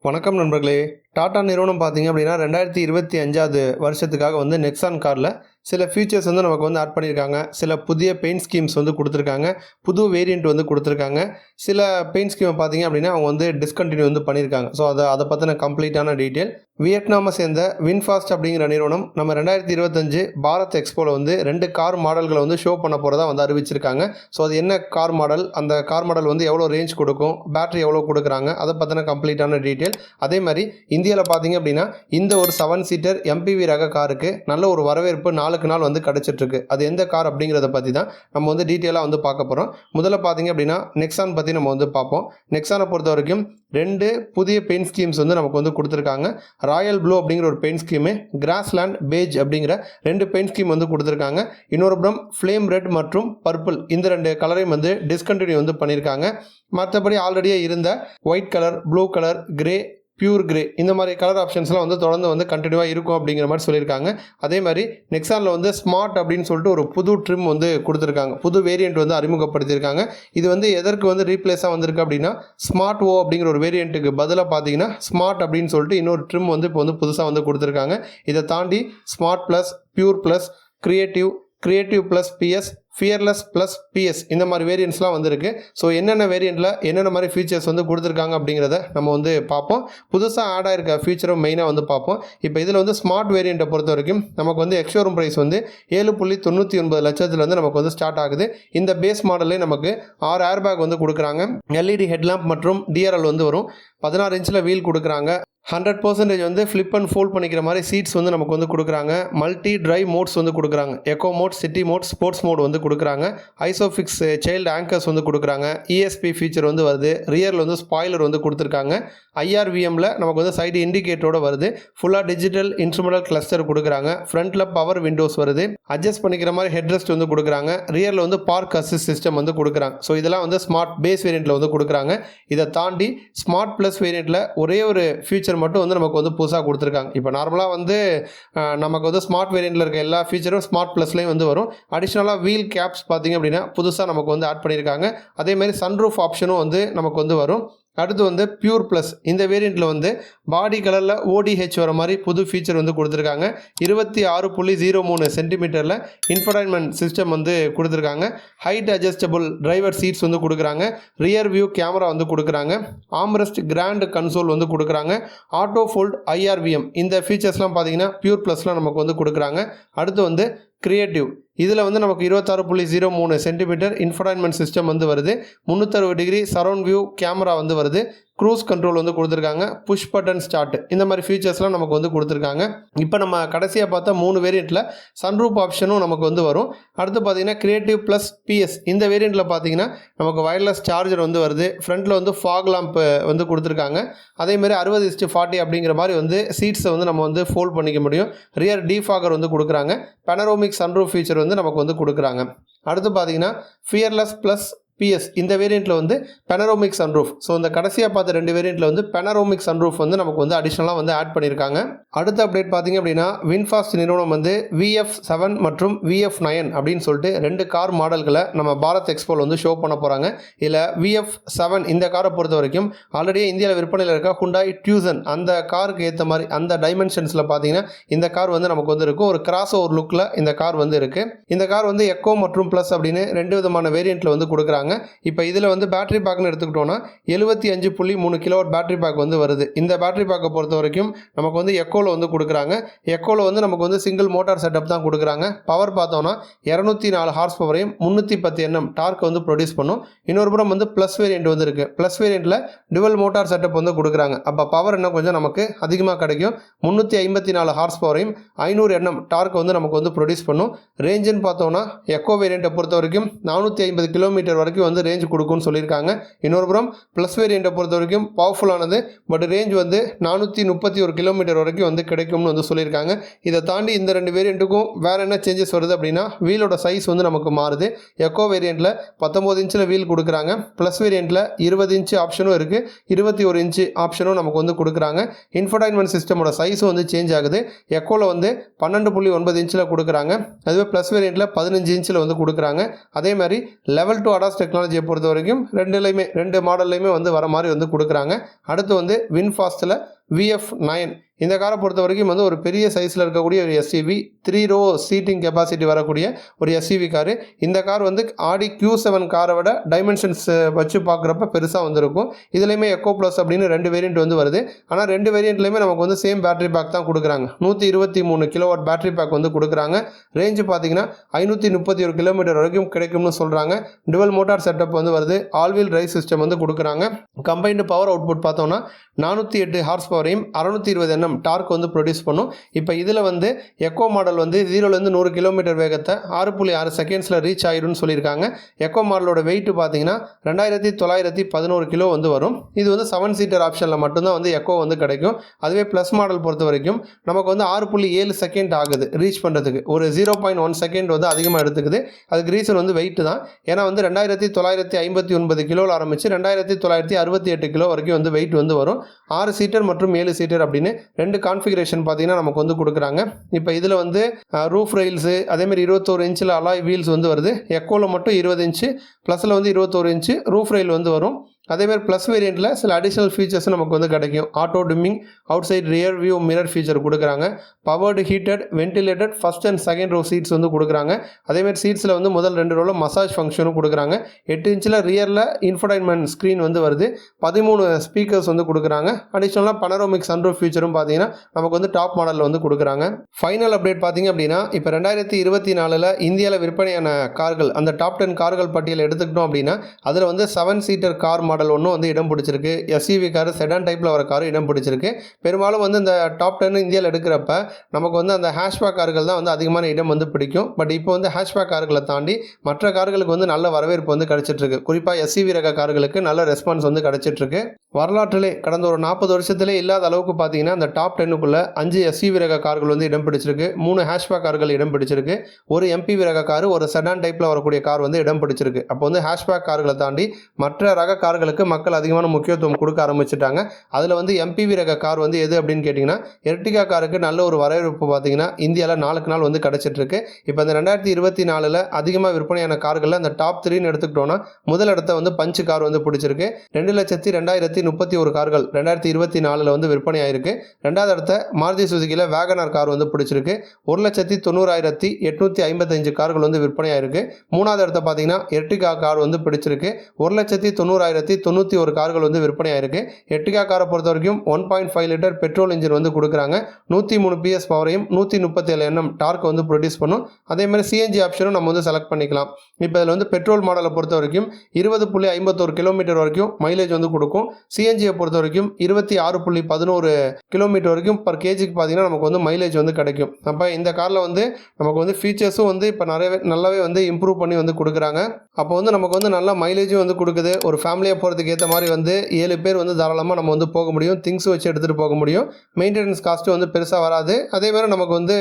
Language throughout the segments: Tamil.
வணக்கம் நண்பர்களே. டாடா நிறுவனம் பார்த்தீங்க அப்படின்னா 2025வது வருஷத்துக்காக வந்து நெக்ஸான் காரில் சில ஃபீச்சர்ஸ் வந்து நமக்கு வந்து ஆட் பண்ணியிருக்காங்க. சில புதிய பெயிண்ட் ஸ்கீம்ஸ் வந்து கொடுத்துருக்காங்க. புது வேரியண்ட் வந்து கொடுத்துருக்காங்க. சில பெயிண்ட் ஸ்கீமை பார்த்தீங்க அப்படின்னா அவங்க வந்து டிஸ்கண்டினியூ வந்து பண்ணியிருக்காங்க. ஸோ அதை பற்றின கம்ப்ளீட்டான டீட்டெயில். வியட்நாமை சேர்ந்த வின்ஃபாஸ்ட் அப்படிங்கிற நிறுவனம் நம்ம 2025 பாரத் எக்ஸ்போவில் வந்து 2 கார் மாடல்களை வந்து ஷோ பண்ண போகிறதா வந்து அறிவிச்சிருக்காங்க. ஸோ அது என்ன கார் மாடல், அந்த கார் மாடல் வந்து எவ்வளோ ரேஞ்ச் கொடுக்கும், பேட்டரி எவ்வளோ கொடுக்குறாங்க, அதை பற்றின கம்ப்ளீட்டான டீட்டெயில். அதே மாதிரி இந்தியாவில் பார்த்தீங்க அப்படின்னா இந்த ஒரு 7 சீட்டர் எம்பிவி ரக காருக்கு நல்ல ஒரு வரவேற்பு நாளுக்கு நாள் வந்து கிடச்சிட்ருக்கு. அது எந்த கார் அப்படிங்கிறத பற்றி தான் நம்ம வந்து டீட்டெயிலாக வந்து பார்க்க போகிறோம். முதல்ல பார்த்தீங்க அப்படின்னா நெக்ஸான் பற்றி நம்ம வந்து பார்ப்போம். நெக்ஸானை பொறுத்த வரைக்கும் 2 புதிய பெயிண்ட் ஸ்கீம்ஸ் வந்து நமக்கு வந்து கொடுத்துருக்காங்க. ராயல் ப்ளூ அப்படிங்கிற ஒரு பெயிண்ட் ஸ்கீமு, கிராஸ்லேண்ட் பேஜ் அப்படிங்கிற 2 பெயிண்ட் ஸ்கீம் வந்து கொடுத்துருக்காங்க. இன்னொரு புறம் ஃப்ளேம் ரெட் மற்றும் பர்பிள், இந்த 2 கலரையும் வந்து டிஸ்கண்டினியூ வந்து பண்ணியிருக்காங்க. மற்றபடி ஆல்ரெடியே இருந்த white colour, blue colour, grey, pure grey, இந்த மாதிரி கலர் ஆப்ஷன்ஸ்லாம் வந்து தொடர்ந்து வந்து கண்டினியூவாக இருக்கும் அப்படிங்கிற மாதிரி சொல்லியிருக்காங்க. அதே மாதிரி நெக்ஸானில் வந்து ஸ்மார்ட் அப்படின்னு சொல்லிட்டு ஒரு புது ட்ரிம் வந்து கொடுத்துருக்காங்க. புது வேரியண்ட் வந்து அறிமுகப்படுத்தியிருக்காங்க. இது வந்து எதற்கு வந்து ரீப்ளேஸாக வந்திருக்கு அப்படின்னா ஸ்மார்ட் ஓ அப்படிங்கிற ஒரு வேரியண்ட்டுக்கு பதிலாக பார்த்தீங்கன்னா ஸ்மார்ட் அப்படின்னு சொல்லிட்டு இன்னொரு ட்ரிம் வந்து இப்போ வந்து புதுசாக வந்து கொடுத்துருக்காங்க. இதை தாண்டி smart plus, pure plus, creative plus PS, fearless plus PS, இந்த மாதிரி வேரியன்ட்ஸ்லாம் வந்துருக்கு. ஸோ என்னென்ன வேரியண்ட்டில் என்னென்ன மாதிரி ஃபீச்சர்ஸ் வந்து கொடுத்துருக்காங்க அப்படிங்கிறத நம்ம வந்து பார்ப்போம். புதுசாக ஆட் ஆகிருக்க ஃபீச்சரும் மெயினாக வந்து பார்ப்போம். இப்போ இதில் வந்து ஸ்மார்ட் வேரியண்ட்டை பொறுத்த வரைக்கும் நமக்கு வந்து எக்ஸ்ஷோரூம் ப்ரைஸ் வந்து 7.99 லட்சத்துலேருந்து நமக்கு வந்து ஸ்டார்ட் ஆகுது. இந்த பேஸ் மாடல்லே நமக்கு 6 ஏர் பேக் வந்து கொடுக்குறாங்க. எல்இடி ஹெட்லாம்ப் மற்றும் டிஆர்எல் வந்து வரும். 16 இன்ச்சில் வீல் கொடுக்குறாங்க. 100% வந்து ஃப்ளிப் அண்ட் ஃபோல்ட் பண்ணிக்கிற மாதிரி சீட்ஸ் வந்து நமக்கு வந்து கொடுக்குறாங்க. மல்டி டிரைவ் மோட்ஸ் வந்து கொடுக்குறாங்க. Eco mode, city mode, sports mode வந்து கொடுக்குறாங்க. ஐசோஃபிக்ஸ் சைல்டு ஆங்கர்ஸ் வந்து கொடுக்குறாங்க. இஎஸ்பி ஃபீச்சர் வந்து வருது. ரியரில் வந்து ஸ்பாய்லர் வந்து கொடுத்துருக்காங்க. ஐஆர்விஎம்மில் நமக்கு வந்து சைடு இண்டிகேட்டரோட வருது. ஃபுல்லாக டிஜிட்டல் இன்ஸ்ட்ருமெண்டல் கிளஸ்டர் கொடுக்குறாங்க. ஃப்ரண்ட்டில் பவர் விண்டோஸ் வருது. அட்ஜஸ்ட் பண்ணிக்கிற மாதிரி ஹெட்ரெஸ்ட் வந்து கொடுக்குறாங்க. ரியரில் வந்து பார்க் அசிஸ்ட் சிஸ்டம் வந்து கொடுக்குறாங்க. ஸோ இதெல்லாம் வந்து ஸ்மார்ட் பேஸ் வேரியண்ட்டில் வந்து கொடுக்குறாங்க. இதை தாண்டி ஸ்மார்ட் ப்ளஸ் வேரியண்ட்டில் ஒரே ஒரு ஃபீச்சர் மட்டும் வந்து நமக்கு வந்து புதுசாக கொடுத்துருக்காங்க. இப்போ நார்மலாக வந்து நமக்கு வந்து ஸ்மார்ட் வேரியண்ட்டில் இருக்க எல்லா ஃபீச்சரும் ஸ்மார்ட் ப்ளஸ்லேயும் வந்து வரும். அடிஷ்னலாக வீல் கேப்ஸ் பார்த்தீங்க அப்படின்னா புதுசாக நமக்கு வந்து ஆட் பண்ணியிருக்காங்க. அதேமாதிரி சன்ரூஃப் ஆப்ஷனும் வந்து நமக்கு வந்து வரும். அடுத்து வந்து பியூர் ப்ளஸ், இந்த வேரியண்ட்டில் வந்து பாடி கலரில் ஓடிஹெச் வர மாதிரி புது ஃபீச்சர் வந்து கொடுத்துருக்காங்க. 26.03 சென்டிமீட்டரில் இன்ஃபர்டைன்மெண்ட் சிஸ்டம் வந்து கொடுத்துருக்காங்க. ஹைட் அட்ஜஸ்டபிள் டிரைவர் சீட்ஸ் வந்து கொடுக்குறாங்க. ரியர் வியூ கேமரா வந்து கொடுக்குறாங்க. ஆம்ரெஸ்ட் கிராண்ட் கன்சோல் வந்து கொடுக்குறாங்க. ஆட்டோ ஃபோல்ட் ஐஆர்விஎம், இந்த ஃபீச்சர்ஸ்லாம் பார்த்தீங்கன்னா பியூர் ப்ளஸில் நமக்கு வந்து கொடுக்குறாங்க. அடுத்து வந்து கிரியேட்டிவ், இதில் வந்து நமக்கு 26.03 சென்டிமீட்டர் இன்ஃபர்டைன்மெண்ட் சிஸ்டம் வந்து வருது. 360 டிகிரி சரௌண்ட் வியூ கேமரா வந்து வருது. க்ரூஸ் கண்ட்ரோல் வந்து கொடுத்துருக்காங்க. புஷ் பட்டன் ஸ்டார்ட், இந்த மாதிரி ஃபீச்சர்ஸ்லாம் நமக்கு வந்து கொடுத்துருக்காங்க. இப்போ நம்ம கடைசியாக பார்த்தா 3 வேரியண்ட்டில் சன்ரூப் ஆப்ஷனும் நமக்கு வந்து வரும். அடுத்து பார்த்தீங்கன்னா கிரியேட்டிவ் ப்ளஸ் பிஎஸ், இந்த வேரியண்ட்டில் பார்த்தீங்கன்னா நமக்கு வயர்லெஸ் சார்ஜர் வந்து வருது. ஃப்ரண்ட்டில் வந்து ஃபாக் லாம்ப் வந்து கொடுத்துருக்காங்க. அதேமாதிரி 60:40 அப்படிங்கிற மாதிரி வந்து சீட்ஸை வந்து நம்ம வந்து ஃபோல்ட் பண்ணிக்க முடியும். ரியர் டிஃபாகர் வந்து கொடுக்குறாங்க. பெனரோமிக் சன்ரூப் ஃபீச்சர் வந்து நமக்கு வந்து கொடுக்குறாங்க. அடுத்து பார்த்தீங்கன்னா ஃபியர்லெஸ் ப்ளஸ் பிஎஸ், இந்த வேரியண்ட்டில் வந்து பெனரோமிக் சன்ரூஃப். ஸோ இந்த கடைசியாக பார்த்த 2 வேரியண்ட்டில் வந்து பெனரோமிக் சன்ரூஃப் வந்து நமக்கு வந்து அடிஷ்னலாக வந்து ஆட் பண்ணியிருக்காங்க. அடுத்த அப்டேட் பார்த்தீங்க அப்படின்னா வின்ஃபாஸ்ட் நிறுவனம் வந்து VF7 மற்றும் VF9 அப்படின்னு சொல்லிட்டு 2 கார் மாடல்களை நம்ம பாரத் எக்ஸ்போவில் வந்து ஷோ பண்ண போகிறாங்க. இதில் VF7 இந்த காரை பொறுத்த வரைக்கும் ஆல்ரெடி இந்தியாவில் விற்பனையில் இருக்க ஹுண்டாய் டியூசன் அந்த காருக்கு ஏற்ற மாதிரி அந்த டைமென்ஷன்ஸில் பார்த்தீங்கன்னா இந்த கார் வந்து நமக்கு வந்து இருக்கும். ஒரு கிராஸ் ஓவர் லுக்கில் இந்த கார் வந்து இருக்குது. இந்த கார் வந்து எக்கோ மற்றும் ப்ளஸ் அப்படின்னு 2 விதமான வேரியண்ட்டில் வந்து கொடுக்குறாங்க. இப்போ இதில் வந்து பேட்டரி பேக்னு எடுத்துக்கிட்டோன்னா 75.3 கிலோவாட் பேட்டரி பேக் வந்து வருது. இந்த பேட்டரி பேக்கை பொறுத்த வரைக்கும் நமக்கு வந்து எக்கோவில் வந்து கொடுக்குறாங்க. எக்கோவில் வந்து நமக்கு வந்து சிங்கிள் மோட்டார் செட்டப் தான் கொடுக்குறாங்க. பவர் பார்த்தோன்னா 204 ஹார்ஸ் பவரையும் 310 Nm டார்க் வந்து ப்ரொடியூஸ் பண்ணும். இன்னொரு புறம் வந்து ப்ளஸ் வேரியண்ட் வந்து இருக்குது. ப்ளஸ் வேரியண்ட்டில் டுவல் மோட்டார் செட்டப் வந்து கொடுக்குறாங்க. அப்போ பவர் இன்னும் கொஞ்சம் நமக்கு அதிகமாக கிடைக்கும். 354 ஹார்ஸ் பவரையும் 500 Nm டார்க் வந்து நமக்கு வந்து ப்ரொடியூஸ் பண்ணும். ரேஞ்சுன்னு பார்த்தோன்னா எக்கோ வேரியண்ட்டை பொறுத்த வரைக்கும் 450 கிலோமீட்டர் வரைக்கும் வந்து ரேஞ்ச் கொடுக்கும்னு சொல்லியிருக்காங்க. இன்னொரு புறம் ப்ளஸ் வேரியண்ட்டை பொறுத்த வரைக்கும் பவர்ஃபுல்லானது, பட் ரேஞ்ச் வந்து 431 கிலோமீட்டர் வரைக்கும் வந்து கிடைக்கும்னு வந்து சொல்லியிருக்காங்க. இதை தாண்டி இந்த 2 வேரியண்ட்டுக்கும் வேறு என்ன சேஞ்சஸ் வருது அப்படின்னா வீலோட சைஸ் வந்து நமக்கு மாறுது. எக்கோ வேரியண்ட்டில் 19 இன்ச்சில் வீல் கொடுக்குறாங்க. ப்ளஸ் வேரியண்ட்டில் 20 இன்ச்சு ஆப்ஷனும் இருக்குது. 21 இன்ச்சு ஆப்ஷனும் நமக்கு வந்து கொடுக்குறாங்க. இன்ஃபர்டைன்மெண்ட் சிஸ்டமோட சைஸும் வந்து சேஞ்ச் ஆகுது. எக்கோவில் வந்து 12.9 இன்ச்சில் கொடுக்குறாங்க. அதுவே ப்ளஸ் வேரியண்ட்டில் 15 இன்ச்சில் வந்து கொடுக்குறாங்க. அதே மாதிரி லெவல் 2 அடாஸ் டெக்னாலஜியை பொறுத்த வரைக்கும் ரெண்டு மாடல்லையுமே வந்து வர மாதிரி வந்து கொடுக்குறாங்க. அடுத்து வந்து வின்ஃபாஸ்ட்டில் VF9 இந்த காரை பொறுத்த வரைக்கும் வந்து ஒரு பெரிய சைஸில் இருக்கக்கூடிய ஒரு எஸ்யூவி, 3 ரோ சீட்டிங் கெப்பாசிட்டி வரக்கூடிய ஒரு எஸ்யூவி காரு. இந்த கார் வந்து ஆடி Q7 காரை விட டைமென்ஷன்ஸ் வச்சு பார்க்குறப்ப பெருசாக வந்துருக்கும். இதுலேயுமே எக்கோ ப்ளஸ் அப்படின்னு 2 வேரியண்ட் வந்து வருது. ஆனால் 2 வேரியண்ட்லேயுமே நமக்கு வந்து சேம் பேட்டரி பேக் தான் கொடுக்குறாங்க. 123 கிலோவாட் பேட்டரி பேக் வந்து கொடுக்குறாங்க. ரேஞ்சு பார்த்தீங்கன்னா 531 கிலோமீட்டர் வரைக்கும் கிடைக்கும்னு சொல்கிறாங்க. டுவல் மோட்டார் செட்டப் வந்து வருது. ஆல்வீல் டிரைவ் சிஸ்டம் வந்து கொடுக்குறாங்க. கம்பைன்டு பவர் அவுட்புட் பார்த்தோம்னா 408 ஹார்ஸ் பவரையும் 620 Nm டார்க் வந்து ப்ரொடியூஸ் பண்ணும். இப்போ இதில் வந்து எக்கோ மாடல் வந்து 0லேருந்து 100 கிலோமீட்டர் வேகத்தை 6.6 செகண்ட்ஸில் ரீச் ஆகிடும்னு சொல்லியிருக்காங்க. எக்கோ மாடலோட வெயிட் பார்த்தீங்கன்னா 2911 கிலோ வந்து வரும். இது வந்து 7 சீட்டர் ஆப்ஷனில் மட்டும்தான் வந்து எக்கோ வந்து கிடைக்கும். அதுவே ப்ளஸ் மாடல் பொறுத்த வரைக்கும் நமக்கு வந்து 6.7 செகண்ட் ஆகுது ரீச் பண்ணுறதுக்கு. ஒரு 0.1 செகண்ட் வந்து அதிகமாக எடுத்துக்குது. அதுக்கு ரீசன் வந்து வெயிட் தான். ஏன்னா வந்து 2959 கிலோவில் ஆரம்பித்து 2968 கிலோ வரைக்கும் வந்து வெயிட் வந்து வரும். 6 சீட்டர் மற்றும் 7 சீட்டர் அப்படின்னு 2 கான்ஃபிகரேஷன் பார்த்தீங்கன்னா நமக்கு வந்து கொடுக்குறாங்க. இப்போ இதில் வந்து ரூஃப் ரெயில்ஸு அதேமாதிரி 21 இன்ச்சில் அலாய் வீல்ஸ் வந்து வருது. எக்கோவில் மட்டும் 20 இன்ச்சு, ப்ளஸில் வந்து 21 இன்ச்சு ரூஃப் ரெயில் வந்து வரும். அதேமாதிரி ப்ளஸ் வேரியண்ட்டில் சில அடிஷ்னல் ஃபீச்சர்ஸ் நமக்கு வந்து கிடைக்கும். Auto dimming, outside rear view mirror feature கொடுக்குறாங்க. Powered heated ventilated first and second row seats வந்து கொடுக்குறாங்க. அதேமாதிரி சீட்ஸில் வந்து முதல் 2 ரோவில் மசாஜ் ஃபங்க்ஷனும் கொடுக்குறாங்க. 8 இன்ச்சில் ரியரில் இன்ஃபோடைன்மெண்ட் ஸ்க்ரீன் வந்து வருது. 13 ஸ்பீக்கர்ஸ் வந்து கொடுக்குறாங்க. அடிஷ்னலாக பனரோமிக் சன்ரூஃப் ஃபீச்சரும் பார்த்தீங்கன்னா நமக்கு வந்து டாப் மாடலில் வந்து கொடுக்குறாங்க. ஃபைனல் அப்டேட் பார்த்தீங்க அப்படின்னா இப்போ 2024 இந்தியாவில் விற்பனையான கார்கள், அந்த டாப் 10 கார்கள் பட்டியல் எடுத்துக்கிட்டோம் அப்படின்னா அதில் வந்து 7 சீட்டர் கார் மாடல் ஒன்றும் வந்து இடம் பிடிச்சிருக்கு. எஸ்யூவி கார், செடான் டைப்பில் வர காரும் இடம் பிடிச்சிருக்கு. பெரும்பாலும் வந்து இந்த டாப் 10 இந்தியாவில் எடுக்கிறப்ப நமக்கு வந்து அந்த ஹேஷ்பேக் கார்கள் தான் வந்து அதிகமான இடம் வந்து பிடிக்கும். பட் இப்போ வந்து ஹேஷ்பேக் கார்களை தாண்டி மற்ற கார்களுக்கு வந்து நல்ல வரவேற்பு வந்து கிடைச்சிட்ருக்கு. குறிப்பாக எஸ்யூவி ரக கார்களுக்கு நல்ல ரெஸ்பான்ஸ் வந்து கிடைச்சிட்ருக்கு. வரலாற்றிலே கடந்த ஒரு 40 வருஷத்திலே இல்லாத அளவுக்கு பார்த்தீங்கன்னா அந்த டாப் 10க்குள்ளே 5 எஸ்யூவி ரக கார்கள் வந்து இடம் பிடிச்சிருக்கு. 3 ஹேஷ்பேக் கார்கள் இடம் பிடிச்சிருக்கு. ஒரு MPV ரக கார், ஒரு செடான் டைப்பில் வரக்கூடிய கார் வந்து இடம் பிடிச்சிருக்கு. அப்போ வந்து ஹேஷ்பேக் கார்களை தாண்டி மற்ற ரக கார்களுக்கு மக்கள் அதிகமான முக்கியத்துவம் கொடுக்க ஆரம்பிச்சிட்டாங்க. அதில் வந்து MPV ரக கார் வந்து எது அப்படின்னு கேட்டிங்கன்னா எர்டிகா காருக்கு நல்ல ஒரு வரவேற்பு பார்த்தீங்கன்னா இந்தியாவில் நாளுக்கு நாள் வந்து கிடச்சிட்ருக்கு. இப்போ இந்த 2024 அதிகமாக விற்பனையான கார்களில் அந்த டாப் 3ன்னு எடுத்துக்கிட்டோன்னா முதல் இடத்த வந்து பஞ்ச் கார் வந்து பிடிச்சிருக்கு. 2,02,031 கார்கள் 2024 வந்து விற்பனை ஆயிருக்கு. ரெண்டாவது இடத்த மாருதி சுசுகியில் வேகனார் கார் வந்து பிடிச்சிருக்கு. 1,90,855 கார்கள் வந்து விற்பனை ஆயிருக்கு. மூணாவது இடத்த பார்த்தீங்கன்னா எர்டிகா கார் வந்து பிடிச்சிருக்கு. 1,90,991 கார்கள் வந்து விற்பனை ஆயிருக்கு. எர்டிகா காரை பொறுத்த வரைக்கும் 1.5 லிட்டர் பெட்ரோல் இன்ஜின் வந்து கொடுக்குறாங்க. 103 PS பவரையும் 137 Nm டார்க் வந்து ப்ரொடியூஸ் பண்ணும். அதேமாதிரி CNG ஆப்ஷனும் நம்ம வந்து செலக்ட் பண்ணிக்கலாம். இப்போ இதில் வந்து பெட்ரோல் மாடலை பொறுத்த வரைக்கும் 20.51 கிலோமீட்டர் வரைக்கும் மைலேஜ் வந்து கொடுக்கும். CNGயை பொறுத்த வரைக்கும் 26.11 கிலோமீட்டர் வரைக்கும் பர் கேஜிக்கு பார்த்தீங்கன்னா நமக்கு வந்து மைலேஜ் வந்து கிடைக்கும். அப்போ இந்த காரில் வந்து நமக்கு வந்து ஃபீச்சர்ஸும் வந்து இப்போ நல்லாவே வந்து இம்ப்ரூவ் பண்ணி வந்து கொடுக்குறாங்க. அப்போ வந்து நமக்கு வந்து நல்ல மைலேஜும் வந்து கொடுக்குது. ஒரு ஃபேமிலியாக போகிறதுக்கு ஏற்ற மாதிரி வந்து 7 பேர் வந்து தாராளமாக நம்ம வந்து போக முடியும். திங்ஸ் வச்சு எடுத்துகிட்டு போக முடியும். மெயின்டெனன்ஸ் காஸ்ட்டு வந்து பெருசாக வராது. அதேமாதிரி நமக்கு வந்து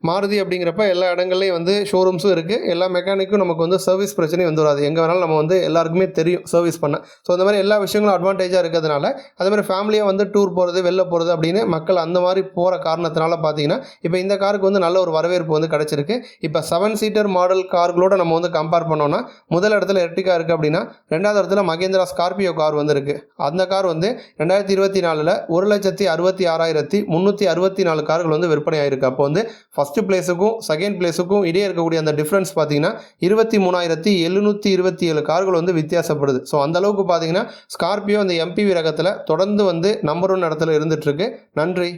மாருதி அப்படிங்கிறப்ப எல்லா இடங்கள்லையும் வந்து ஷோரூம்ஸும் இருக்குது. எல்லா மெக்கானிக்கும் நமக்கு வந்து சர்வீஸ் பிரச்சனையும் வந்து வராது. எங்கே வேணாலும் நம்ம வந்து எல்லாருக்குமே தெரியும் சர்வீஸ் பண்ண. ஸோ அந்த மாதிரி எல்லா விஷயங்களும் அட்வான்டேஜாக இருக்கிறதுனால அதேமாதிரி ஃபேமிலியாக வந்து டூர் போகிறது, வெளில போகிறது அப்படின்னு மக்கள் அந்த மாதிரி போகிற காரணத்தினால பார்த்தீங்கன்னா இப்போ இந்த காருக்கு வந்து நல்ல ஒரு வரவேற்பு வந்து கிடச்சிருக்கு. இப்போ 7 சீட்டர் மாடல் கார்களோட நம்ம வந்து கம்பேர் பண்ணோன்னா முதல் இடத்துல எர்டிகா இருக்குது அப்படின்னா ரெண்டாவது இடத்துல மகேந்திரா ஸ்கார்பியோ கார் வந்து இருக்குது. அந்த கார் வந்து 2024 1,66,364 கார்கள் வந்து விற்பனை ஆயிருக்கு. அப்போ வந்து ஃபஸ்ட்டு பிளேஸுக்கும் செகண்ட் பிளேஸுக்கும் இடையே இருக்கக்கூடிய அந்த டிஃப்ரென்ஸ் பார்த்தீங்கன்னா 23,727 கார்கள் வந்து வித்தியாசப்படுது. ஸோ அந்த அளவுக்கு பார்த்தீங்கன்னா ஸ்கார்பியோ அந்த MPV ரகத்தில் தொடர்ந்து வந்து நம்பர் 1 இடத்துல இருந்துகிட்ருக்கு. நன்றி.